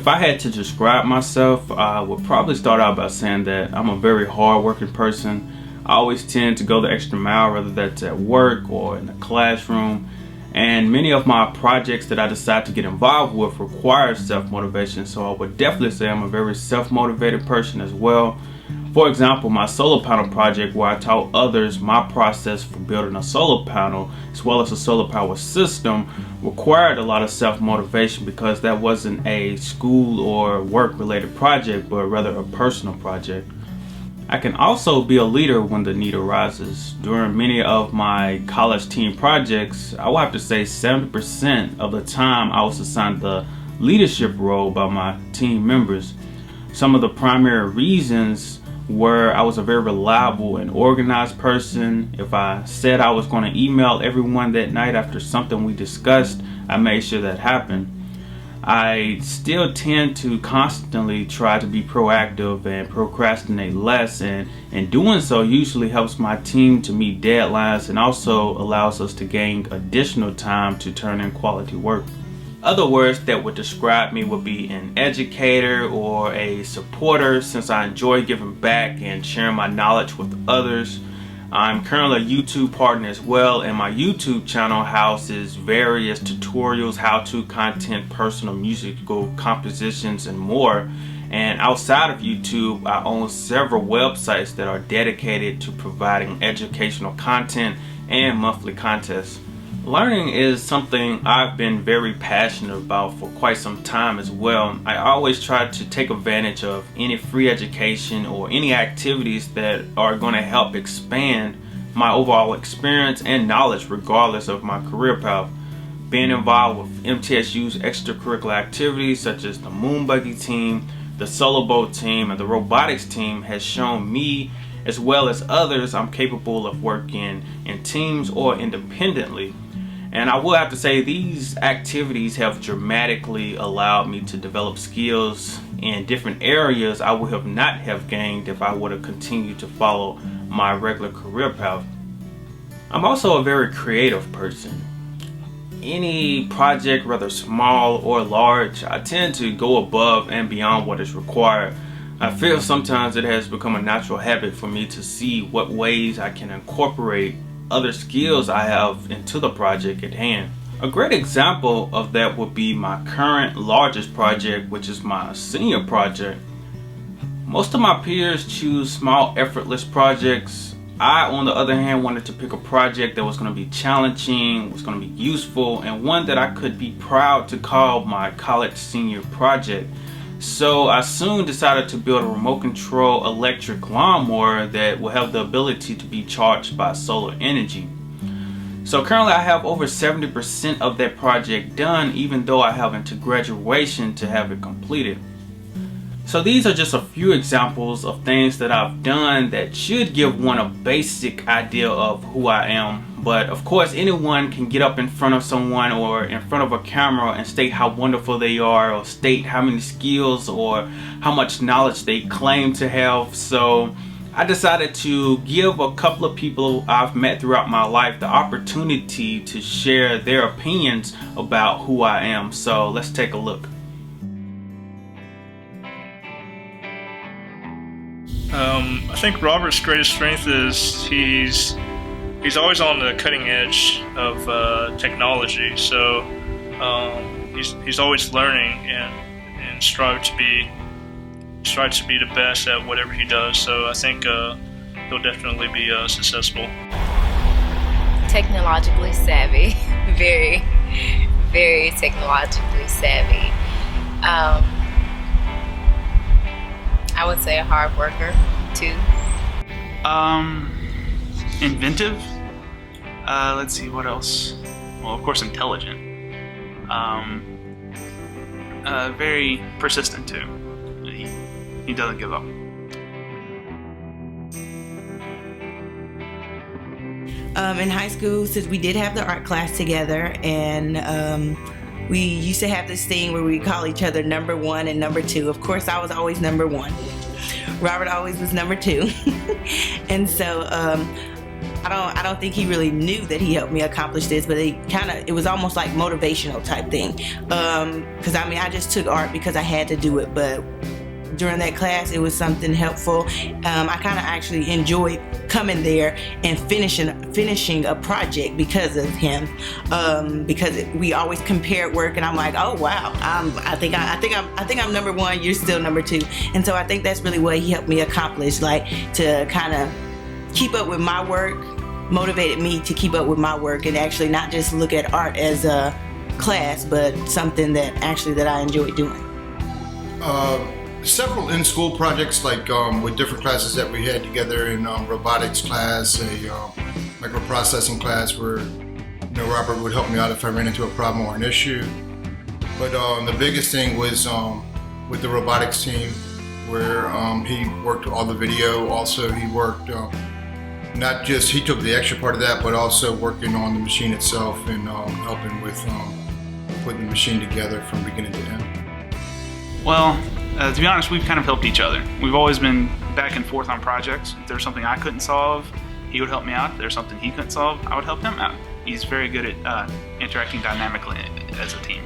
If I had to describe myself, I would probably start out by saying that I'm a very hard-working person. I always tend to go the extra mile, whether that's at work or in the classroom. And many of my projects that I decide to get involved with require self-motivation, so I would definitely say I'm a very self-motivated person as well. For example, my solar panel project, where I taught others my process for building a solar panel as well as a solar power system, required a lot of self-motivation because that wasn't a school or work related project, but rather a personal project. I can also be a leader when the need arises. During many of my college team projects, I will have to say 70% of the time I was assigned the leadership role by my team members. Some of the primary reasons were I was a very reliable and organized person. If I said I was going to email everyone that night after something we discussed, I made sure that happened. I still tend to constantly try to be proactive and procrastinate less, and in doing so usually helps my team to meet deadlines and also allows us to gain additional time to turn in quality work. Other words that would describe me would be an educator or a supporter, since I enjoy giving back and sharing my knowledge with others. I'm currently a YouTube partner as well, and my YouTube channel houses various tutorials, how-to content, personal musical compositions, and more. And outside of YouTube, I own several websites that are dedicated to providing educational content and monthly contests. Learning is something I've been very passionate about for quite some time as well. I always try to take advantage of any free education or any activities that are going to help expand my overall experience and knowledge regardless of my career path. Being involved with MTSU's extracurricular activities such as the Moon Buggy team, the Solo Boat team, and the robotics team has shown me as well as others I'm capable of working in teams or independently. And I will have to say these activities have dramatically allowed me to develop skills in different areas I would have not have gained if I would have continued to follow my regular career path. I'm also a very creative person. Any project, whether small or large, I tend to go above and beyond what is required. I feel sometimes it has become a natural habit for me to see what ways I can incorporate other skills I have into the project at hand. A great example of that would be my current largest project, which is my senior project. Most of my peers choose small, effortless projects. I, on the other hand, wanted to pick a project that was going to be challenging, was going to be useful, and one that I could be proud to call my college senior project. So I soon decided to build a remote control electric lawnmower that will have the ability to be charged by solar energy. So currently I have over 70% of that project done, even though I haven't to graduation to have it completed. So these are just a few examples of things that I've done that should give one a basic idea of who I am. But of course, anyone can get up in front of someone or in front of a camera and state how wonderful they are, or state how many skills or how much knowledge they claim to have. So I decided to give a couple of people I've met throughout my life the opportunity to share their opinions about who I am. So let's take a look. I think Robert's greatest strength is he's always on the cutting edge of technology. So he's always learning and strive to be the best at whatever he does. So I think he'll definitely be successful. Technologically savvy, very, very technologically savvy. I would say a hard worker too. Inventive. Let's see, what else? Well, of course, intelligent. Very persistent too. He doesn't give up. In high school, since we did have the art class together, and we used to have this thing where we call each other number one and number two. Of course, I was always number one. Robert always was number two. And so I don't think he really knew that he helped me accomplish this, but it was almost like motivational type thing. Because I just took art because I had to do it, but during that class, it was something helpful. I kind of actually enjoyed coming there and finishing a project because of him. Because we always compared work, and I'm like, oh wow, I think I'm number one. You're still number two, and so I think that's really what he helped me accomplish, like to kind of keep up with my work, motivated me to keep up with my work, and actually not just look at art as a class, but something that I enjoy doing. Several in-school projects, like with different classes that we had together in robotics class, a microprocessing class, where Robert would help me out if I ran into a problem or an issue. But the biggest thing was with the robotics team, where he worked all the video. Also, he worked not just he took the extra part of that, but also working on the machine itself and helping with putting the machine together from beginning to end. Well, to be honest, we've kind of helped each other. We've always been back and forth on projects. If there's something I couldn't solve, he would help me out. If there's something he couldn't solve, I would help him out. He's very good at interacting dynamically as a team.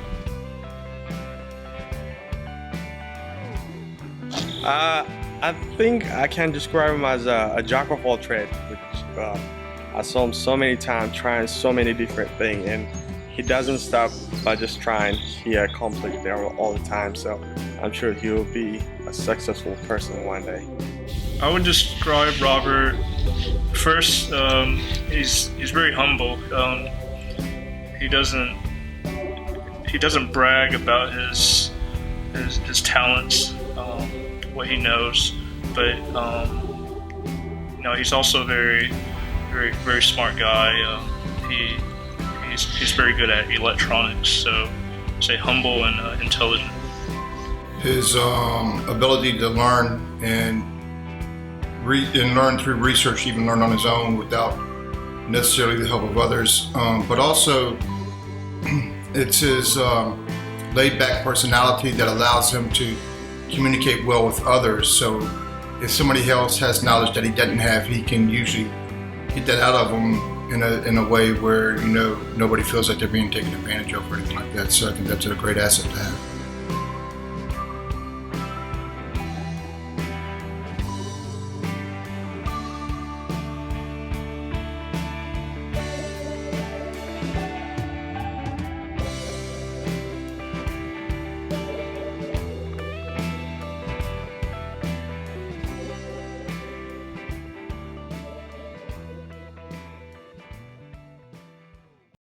I think I can describe him as a jack of all trades, which I saw him so many times trying so many different things, and he doesn't stop by just trying. He accomplishes there all the time, so I'm sure he will be a successful person one day. I would describe Robert first. He's very humble. He doesn't brag about his talents, what he knows, but he's also a very smart guy. He's very good at electronics, so say humble and intelligent. His ability to learn and learn through research, even learn on his own without necessarily the help of others, but also it's his laid-back personality that allows him to communicate well with others. So if somebody else has knowledge that he doesn't have, he can usually get that out of them in a way where nobody feels like they're being taken advantage of or anything like that. So I think that's a great asset to have.